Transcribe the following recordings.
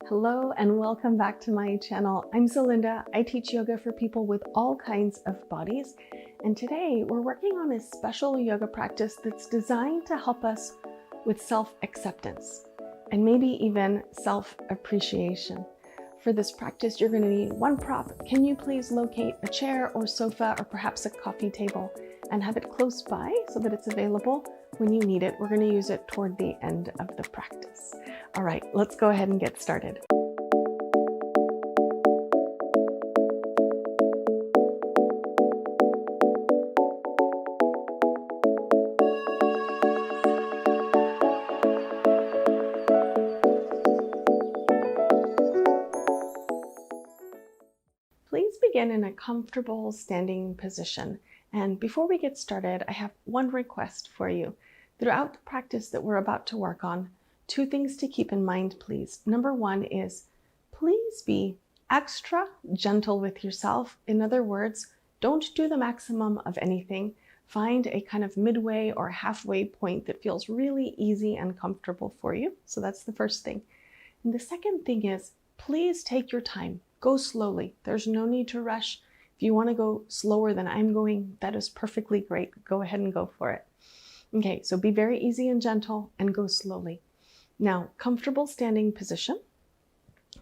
Hello and welcome back to my channel. I'm Zelinda. I teach yoga for people with all kinds of bodies. And today we're working on a special yoga practice that's designed to help us with self-acceptance and maybe even self-appreciation. For this practice, you're going to need one prop. Can you please locate a chair or sofa or perhaps a coffee table and have it close by so that it's available when you need it. We're going to use it toward the end of the practice. All right, let's go ahead and get started. Please begin in a comfortable standing position. And before we get started, I have one request for you. Throughout the practice that we're about to work on, two things to keep in mind, please. Number one is please be extra gentle with yourself. In other words, don't do the maximum of anything. Find a kind of midway or halfway point that feels really easy and comfortable for you. So that's the first thing. And the second thing is please take your time. Go slowly. There's no need to rush. If you want to go slower than I'm going, that is perfectly great. Go ahead and go for it. Okay, so be very easy and gentle and go slowly. Now, comfortable standing position.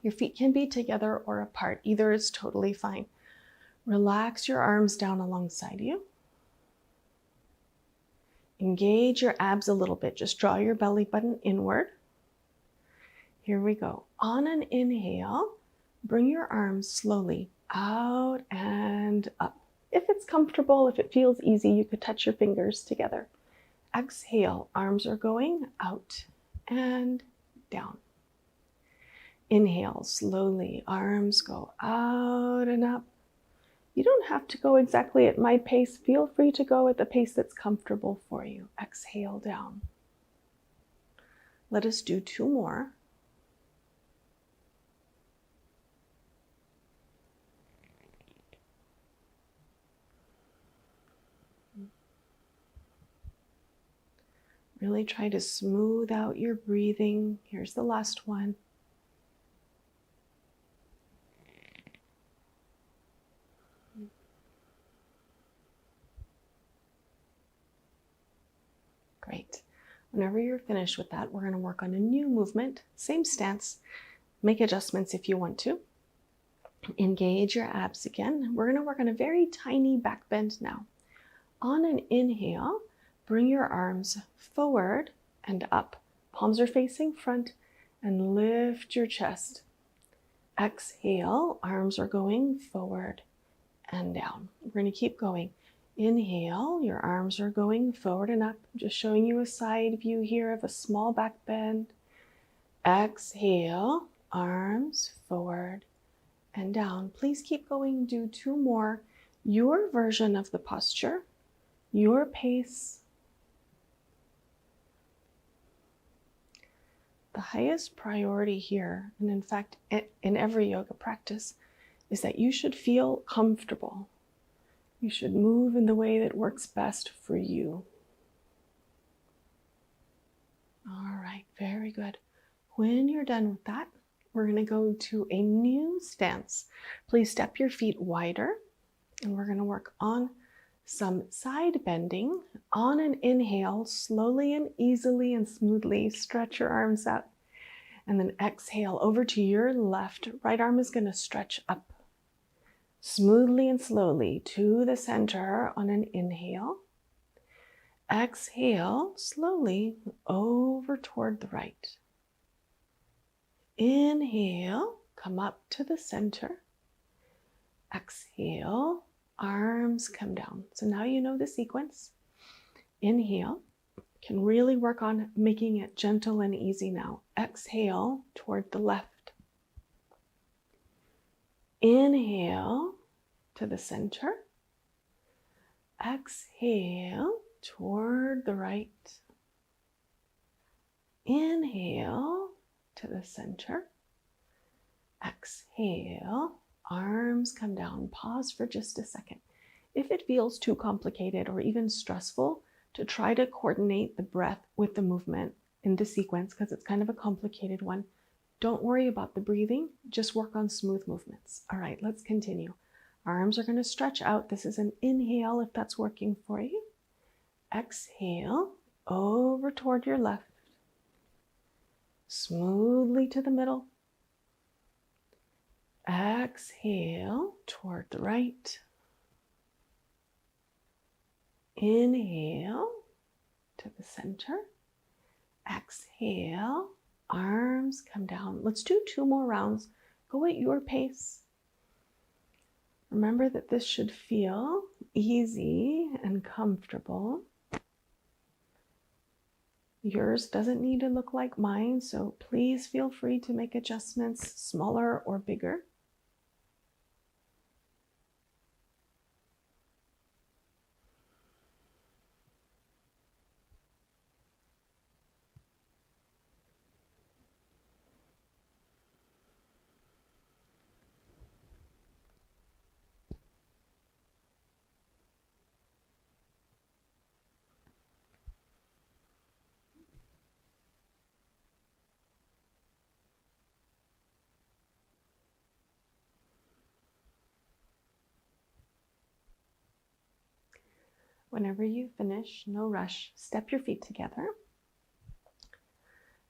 Your feet can be together or apart. Either is totally fine. Relax your arms down alongside you. Engage your abs a little bit. Just draw your belly button inward. Here we go. On an inhale, bring your arms slowly out and up. If it's comfortable, if it feels easy, you could touch your fingers together. Exhale, arms are going out and down. Inhale, slowly, arms go out and up. You don't have to go exactly at my pace. Feel free to go at the pace that's comfortable for you. Exhale down. Let us do two more. Really try to smooth out your breathing. Here's the last one. Great. Whenever you're finished with that, we're going to work on a new movement. Same stance. Make adjustments if you want to. Engage your abs again. We're going to work on a very tiny back bend now. On an inhale, bring your arms forward and up. Palms are facing front and lift your chest. Exhale, arms are going forward and down. We're going to keep going. Inhale, your arms are going forward and up. I'm just showing you a side view here of a small back bend. Exhale, arms forward and down. Please keep going. Do two more. Your version of the posture, your pace. The highest priority here, and in fact, in every yoga practice, is that you should feel comfortable. You should move in the way that works best for you. All right, very good. When you're done with that, we're going to go to a new stance. Please step your feet wider, and we're going to work on some side bending. On an inhale, slowly and easily and smoothly stretch your arms out. And then exhale over to your left. Right arm is going to stretch up. Smoothly and slowly to the center on an inhale. Exhale slowly over toward the right. Inhale, come up to the center. Exhale, arms come down. So now you know the sequence. Inhale, can really work on making it gentle and easy now. Exhale toward the left. Inhale to the center. Exhale toward the right. Inhale to the center. Exhale, arms come down. Pause for just a second. If it feels too complicated or even stressful to try to coordinate the breath with the movement in the sequence, because it's kind of a complicated one, Don't worry about the breathing, just work on smooth movements. All right, let's continue. Arms are going to stretch out. This is an inhale if that's working for you. Exhale, over toward your left. Smoothly to the middle. Exhale toward the right. Inhale to the center. Exhale, arms come down. Let's do 2 more rounds. Go at your pace. Remember that this should feel easy and comfortable. Yours doesn't need to look like mine, so please feel free to make adjustments, smaller or bigger. Whenever you finish, no rush, step your feet together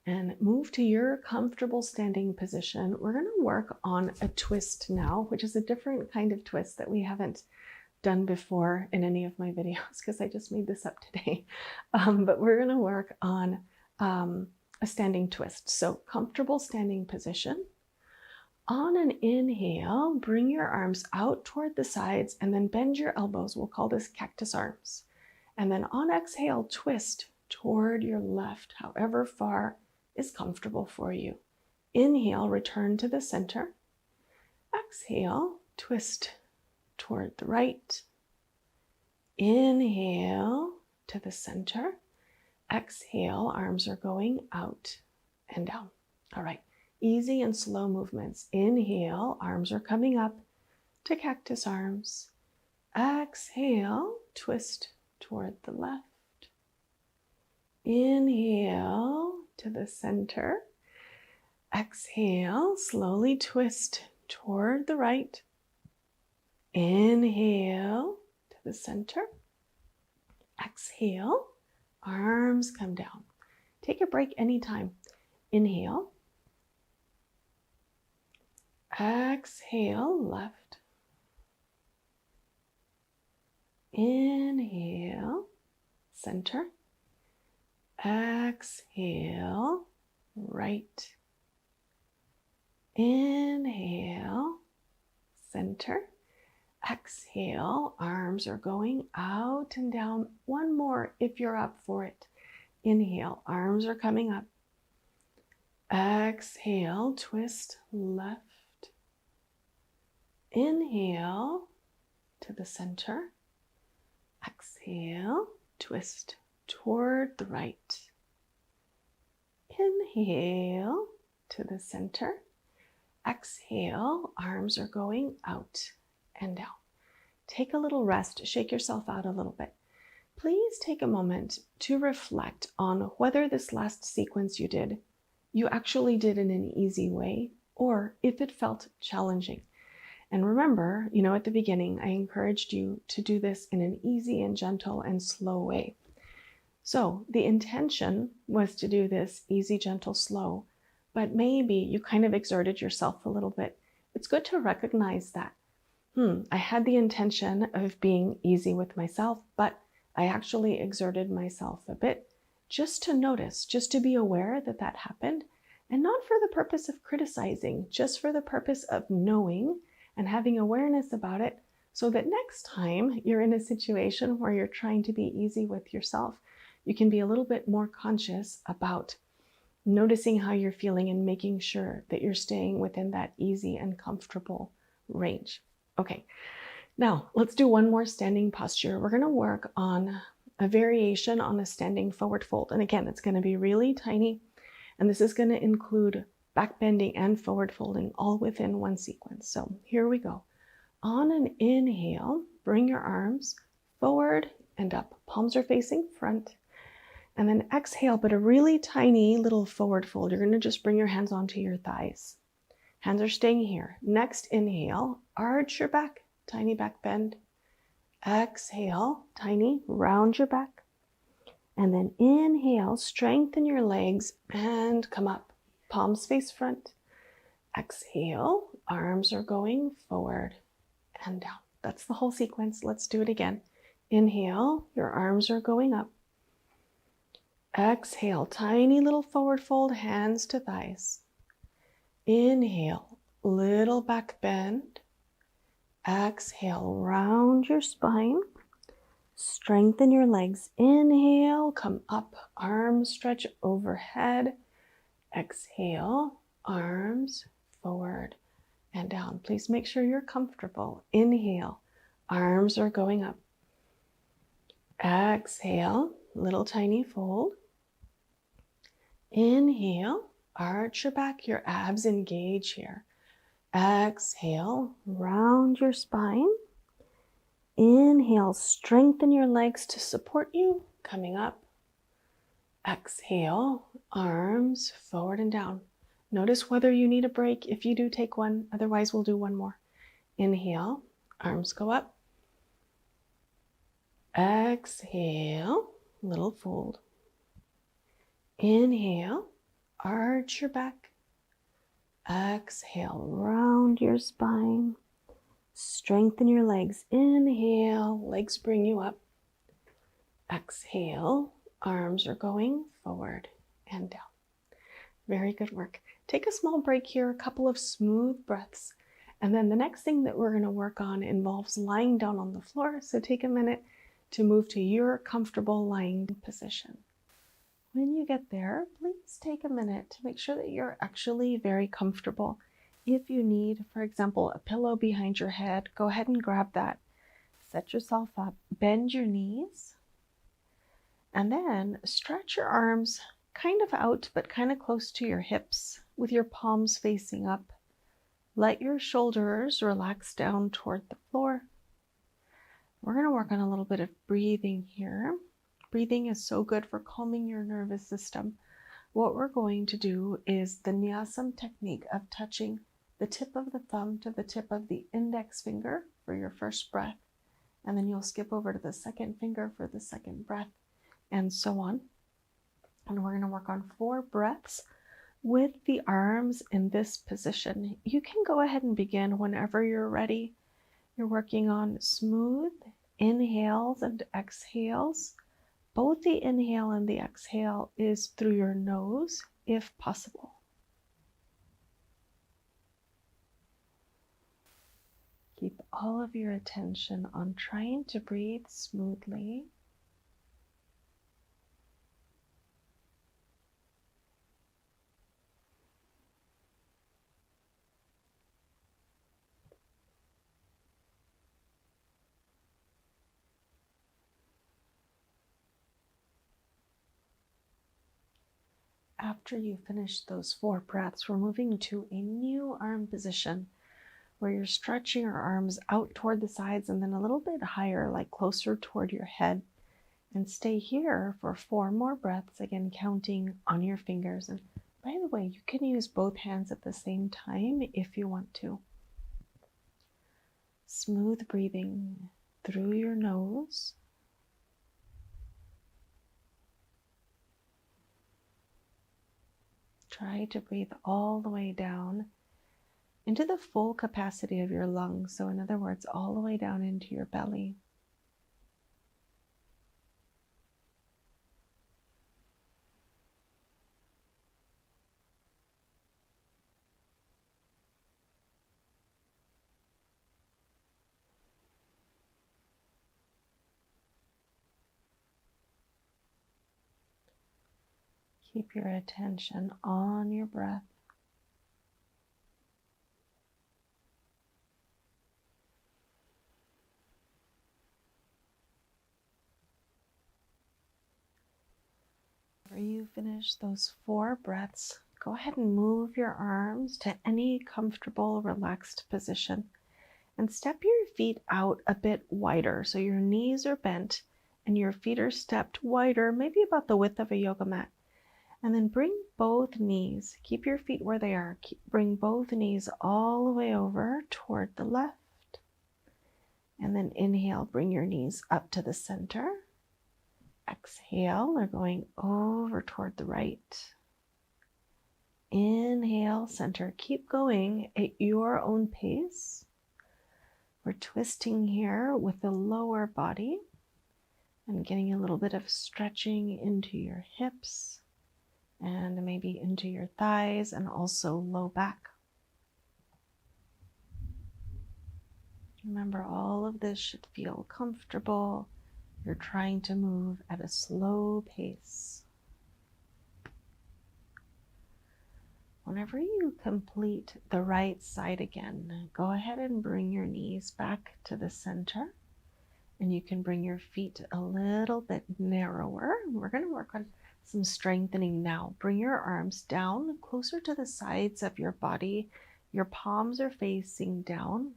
and move to your comfortable standing position. We're going to work on a twist now, which is a different kind of twist that we haven't done before in any of my videos because I just made this up today. But we're going to work on a standing twist. So comfortable standing position. On an inhale, bring your arms out toward the sides and then bend your elbows. We'll call this cactus arms. And then on exhale, twist toward your left, however far is comfortable for you. Inhale, return to the center. Exhale, twist toward the right. Inhale to the center. Exhale, arms are going out and down. All right. Easy and slow movements. Inhale, arms are coming up to cactus arms. Exhale, twist toward the left. Inhale to the center. Exhale, slowly twist toward the right. Inhale to the center. Exhale, arms come down. Take a break anytime. Inhale. Exhale, left. Inhale, center. Exhale, right. Inhale, center. Exhale, arms are going out and down. One more if you're up for it. Inhale, arms are coming up. Exhale, twist left. Inhale to the center. Exhale, twist toward the right. Inhale to the center. Exhale, arms are going out and down. Take a little rest, shake yourself out a little bit. Please take a moment to reflect on whether this last sequence you actually did in an easy way, or if it felt challenging. And remember, at the beginning, I encouraged you to do this in an easy and gentle and slow way. So the intention was to do this easy, gentle, slow, but maybe you kind of exerted yourself a little bit. It's good to recognize that. I had the intention of being easy with myself, but I actually exerted myself a bit, just to notice, just to be aware that that happened, and not for the purpose of criticizing, just for the purpose of knowing and having awareness about it, so that next time you're in a situation where you're trying to be easy with yourself, you can be a little bit more conscious about noticing how you're feeling and making sure that you're staying within that easy and comfortable range. Okay, now let's do one more standing posture. We're going to work on a variation on a standing forward fold. And again, it's going to be really tiny, and this is going to include back bending and forward folding all within one sequence. So here we go. On an inhale, bring your arms forward and up. Palms are facing front. And then exhale, but a really tiny little forward fold. You're going to just bring your hands onto your thighs. Hands are staying here. Next inhale, arch your back, tiny back bend. Exhale, tiny, round your back. And then inhale, strengthen your legs and come up. Palms face front. Exhale, arms are going forward and down. That's the whole sequence. Let's do it again. Inhale, your arms are going up. Exhale, tiny little forward fold, hands to thighs. Inhale, little back bend. Exhale, round your spine. Strengthen your legs. Inhale, come up, arms stretch overhead. Exhale, arms forward and down. Please make sure you're comfortable. Inhale, arms are going up. Exhale, little tiny fold. Inhale, arch your back, your abs engage here. Exhale, round your spine. Inhale, strengthen your legs to support you, coming up. Exhale, arms forward and down. Notice whether you need a break. If you do, take one. Otherwise, we'll do one more. Inhale, arms go up. Exhale, little fold. Inhale, arch your back. Exhale, round your spine. Strengthen your legs. Inhale, legs bring you up. Exhale, arms are going forward and down. Very good work. Take a small break here, a couple of smooth breaths. And then the next thing that we're going to work on involves lying down on the floor. So take a minute to move to your comfortable lying position. When you get there, please take a minute to make sure that you're actually very comfortable. If you need, for example, a pillow behind your head, go ahead and grab that. Set yourself up, bend your knees, and then stretch your arms kind of out, but kind of close to your hips with your palms facing up. Let your shoulders relax down toward the floor. We're going to work on a little bit of breathing here. Breathing is so good for calming your nervous system. What we're going to do is the Nyasam technique of touching the tip of the thumb to the tip of the index finger for your first breath. And then you'll skip over to the second finger for the second breath, and so on. And we're going to work on 4 breaths with the arms in this position. You can go ahead and begin whenever you're ready. You're working on smooth inhales and exhales. Both the inhale and the exhale is through your nose, if possible. Keep all of your attention on trying to breathe smoothly. After you finish those 4 breaths, we're moving to a new arm position where you're stretching your arms out toward the sides and then a little bit higher, like closer toward your head. And stay here for 4 more breaths, again counting on your fingers. And by the way, you can use both hands at the same time if you want to. Smooth breathing through your nose. Try to breathe all the way down into the full capacity of your lungs. So in other words, all the way down into your belly. Keep your attention on your breath. After you finish those 4 breaths, go ahead and move your arms to any comfortable, relaxed position and step your feet out a bit wider so your knees are bent and your feet are stepped wider, maybe about the width of a yoga mat. And then bring both knees, keep your feet where they are, bring both knees all the way over toward the left. And then inhale, bring your knees up to the center. Exhale, they're going over toward the right. Inhale, center. Keep going at your own pace. We're twisting here with the lower body and getting a little bit of stretching into your hips and maybe into your thighs and also low back. Remember, all of this should feel comfortable. You're trying to move at a slow pace. Whenever you complete the right side again, go ahead and bring your knees back to the center. And you can bring your feet a little bit narrower. We're going to work on some strengthening now. Bring your arms down closer to the sides of your body. Your palms are facing down.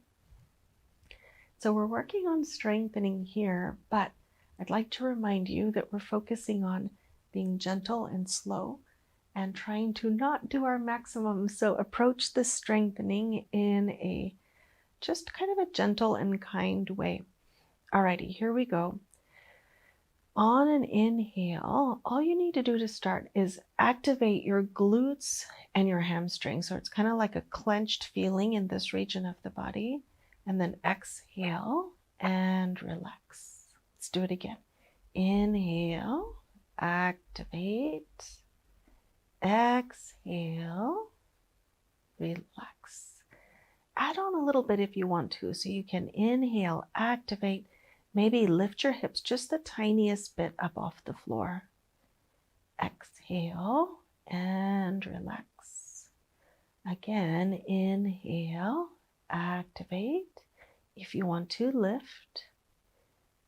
So we're working on strengthening here, but I'd like to remind you that we're focusing on being gentle and slow and trying to not do our maximum. So approach the strengthening in a just kind of a gentle and kind way. Alrighty, here we go. On an inhale, all you need to do to start is activate your glutes and your hamstrings. So it's kind of like a clenched feeling in this region of the body. And then exhale and relax. Let's do it again. Inhale, activate. Exhale, relax. Add on a little bit if you want to. So you can inhale, activate, maybe lift your hips just the tiniest bit up off the floor. Exhale and relax. Again, inhale, activate. If you want to, lift.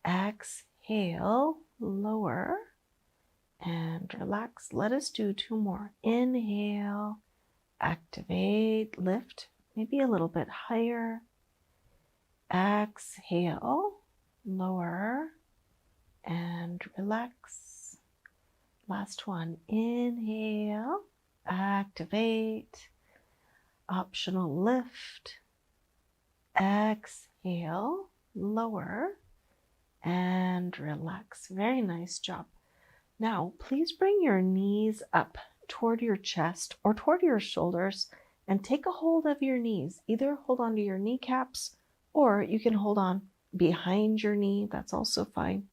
Exhale, lower and relax. Let us do 2 more. Inhale, activate, lift, maybe a little bit higher. Exhale, lower and relax. Last one. Inhale, activate, optional lift. Exhale, lower and relax. Very nice job. Now, please bring your knees up toward your chest or toward your shoulders and take a hold of your knees. Either hold on to your kneecaps or you can hold on behind your knee. That's also fine.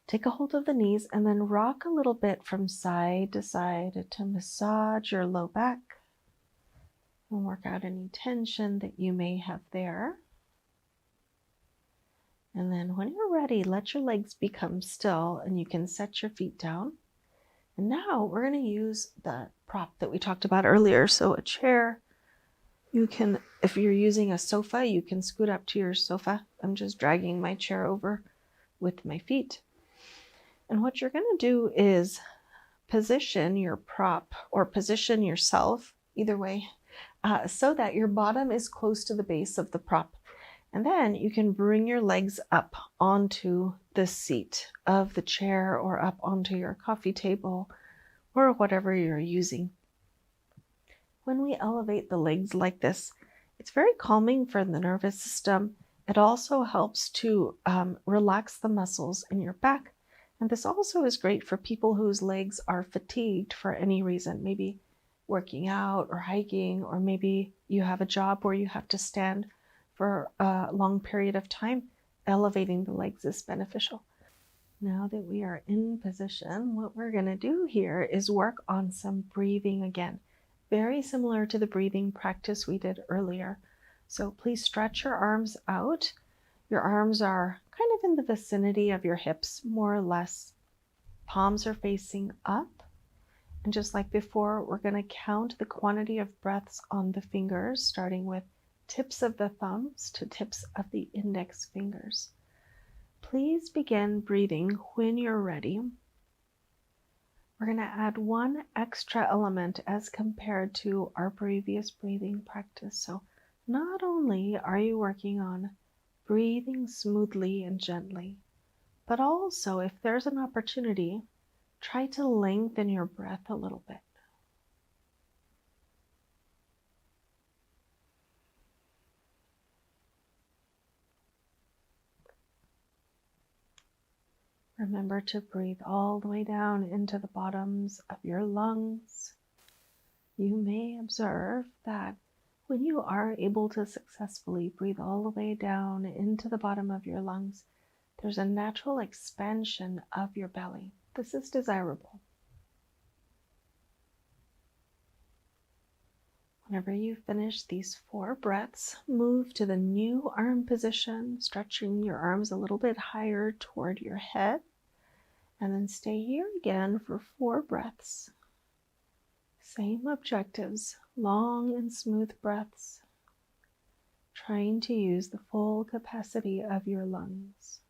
Take a hold of the knees and then rock a little bit from side to side to massage your low back and work out any tension that you may have there. And then when you're ready, let your legs become still and you can set your feet down. And now we're going to use the prop that we talked about earlier. So a chair, you can, if you're using a sofa, you can scoot up to your sofa. I'm just dragging my chair over with my feet. And what you're going to do is position your prop or position yourself, either way, so that your bottom is close to the base of the prop. And then you can bring your legs up onto the seat of the chair or up onto your coffee table or whatever you're using. When we elevate the legs like this, it's very calming for the nervous system. It also helps to relax the muscles in your back. And this also is great for people whose legs are fatigued for any reason, maybe working out or hiking, or maybe you have a job where you have to stand for a long period of time. Elevating the legs is beneficial. Now that we are in position, what we're going to do here is work on some breathing again. Very similar to the breathing practice we did earlier. So please stretch your arms out. Your arms are kind of in the vicinity of your hips, more or less. Palms are facing up. And just like before, we're going to count the quantity of breaths on the fingers, starting with tips of the thumbs to tips of the index fingers. Please begin breathing when you're ready. We're going to add one extra element as compared to our previous breathing practice. So not only are you working on breathing smoothly and gently, But also, if there's an opportunity, try to lengthen your breath a little bit. Remember to breathe all the way down into the bottoms of your lungs. You may observe that when you are able to successfully breathe all the way down into the bottom of your lungs, there's a natural expansion of your belly. This is desirable. Whenever you finish these 4 breaths, move to the new arm position, stretching your arms a little bit higher toward your head, and then stay here again for 4 breaths. Same objectives, long and smooth breaths, trying to use the full capacity of your lungs.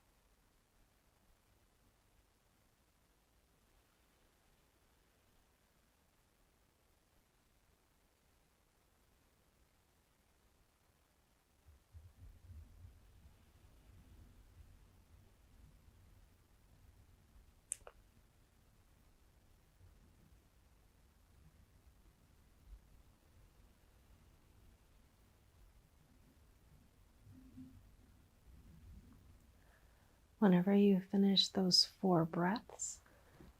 Whenever you finish those 4 breaths,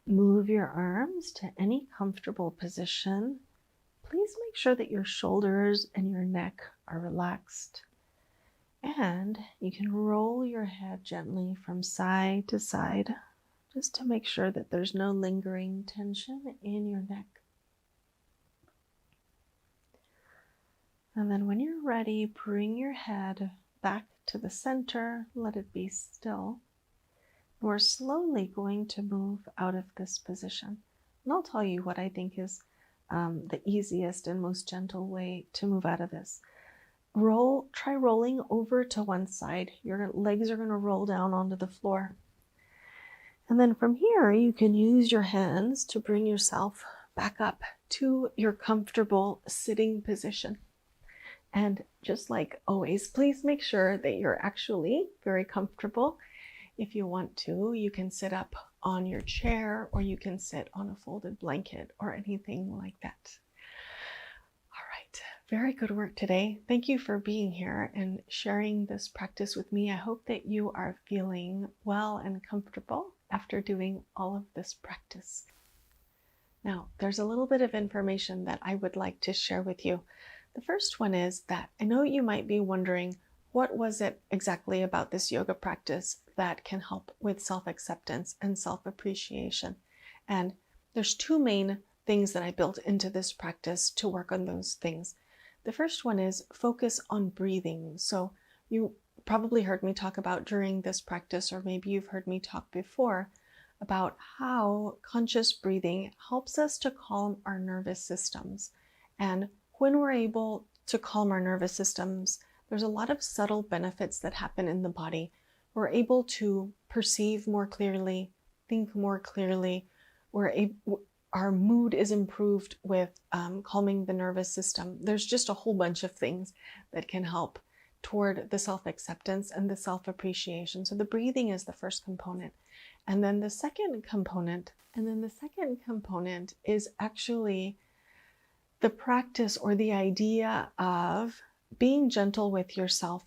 move your arms to any comfortable position. Please make sure that your shoulders and your neck are relaxed. And you can roll your head gently from side to side, just to make sure that there's no lingering tension in your neck. And then when you're ready, bring your head back to the center, let it be still. We're slowly going to move out of this position. And I'll tell you what I think is the easiest and most gentle way to move out of this. Try rolling over to one side. Your legs are going to roll down onto the floor. And then from here, you can use your hands to bring yourself back up to your comfortable sitting position. And just like always, please make sure that you're actually very comfortable. If you want to, you can sit up on your chair, or you can sit on a folded blanket or anything like that. All right, very good work today. Thank you for being here and sharing this practice with me. I hope that you are feeling well and comfortable after doing all of this practice. Now, there's a little bit of information that I would like to share with you. The first one is that I know you might be wondering, what was it exactly about this yoga practice that can help with self-acceptance and self-appreciation? And there's 2 main things that I built into this practice to work on those things. The first one is focus on breathing. So you probably heard me talk about during this practice, or maybe you've heard me talk before, about how conscious breathing helps us to calm our nervous systems. And when we're able to calm our nervous systems, there's a lot of subtle benefits that happen in the body. We're able to perceive more clearly, think more clearly. Our mood is improved with calming the nervous system. There's just a whole bunch of things that can help toward the self-acceptance and the self-appreciation. So the breathing is the first component. And then the second component is actually the practice or the idea of being gentle with yourself,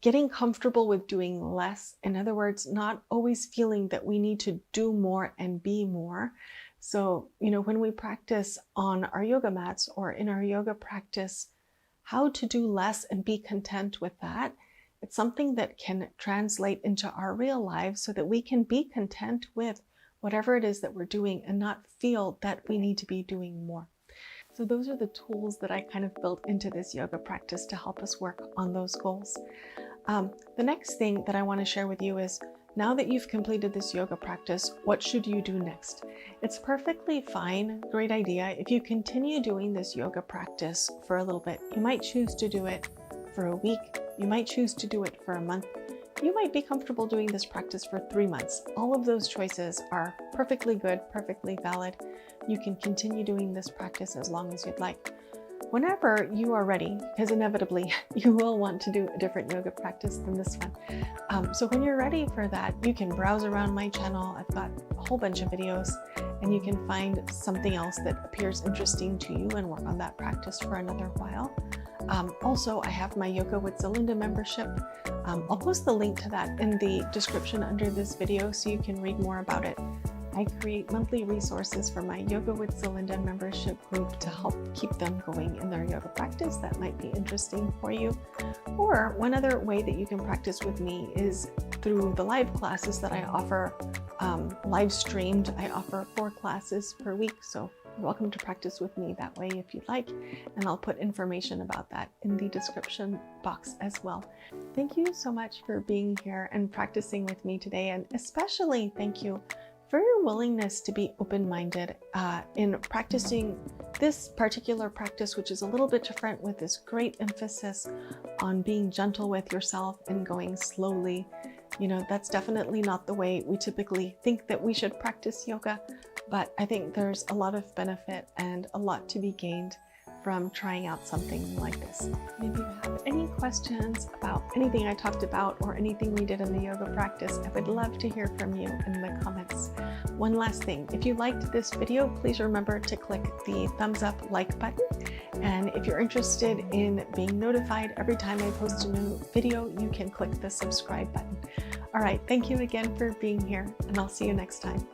getting comfortable with doing less. In other words, not always feeling that we need to do more and be more. So, when we practice on our yoga mats or in our yoga practice, how to do less and be content with that, it's something that can translate into our real lives so that we can be content with whatever it is that we're doing and not feel that we need to be doing more. So those are the tools that I kind of built into this yoga practice to help us work on those goals. The next thing that I want to share with you is, now that you've completed this yoga practice, what should you do next? It's perfectly fine, great idea. If you continue doing this yoga practice for a little bit, you might choose to do it for a week. You might choose to do it for a month. You might be comfortable doing this practice for 3 months. All of those choices are perfectly good, perfectly valid. You can continue doing this practice as long as you'd like. whenever you are ready, because inevitably you will want to do a different yoga practice than this one. So when you're ready for that, you can browse around my channel. I've got a whole bunch of videos, and you can find something else that appears interesting to you and work on that practice for another while. Also, I have my Yoga with Zelinda membership. I'll post the link to that in the description under this video so you can read more about it. I create monthly resources for my Yoga with Zelinda membership group to help keep them going in their yoga practice. That might be interesting for you. Or one other way that you can practice with me is through the live classes that I offer, live streamed. I offer 4 classes per week, so you're welcome to practice with me that way if you'd like, and I'll put information about that in the description box as well. Thank you so much for being here and practicing with me today, and especially thank you for your willingness to be open-minded in practicing this particular practice, which is a little bit different, with this great emphasis on being gentle with yourself and going slowly. You know, that's definitely not the way we typically think that we should practice yoga, but I think there's a lot of benefit and a lot to be gained from trying out something like this. And if you have any questions about anything I talked about or anything we did in the yoga practice, I would love to hear from you in the comments. One last thing, if you liked this video, please remember to click the thumbs up like button. And if you're interested in being notified every time I post a new video, you can click the subscribe button. All right, thank you again for being here, and I'll see you next time.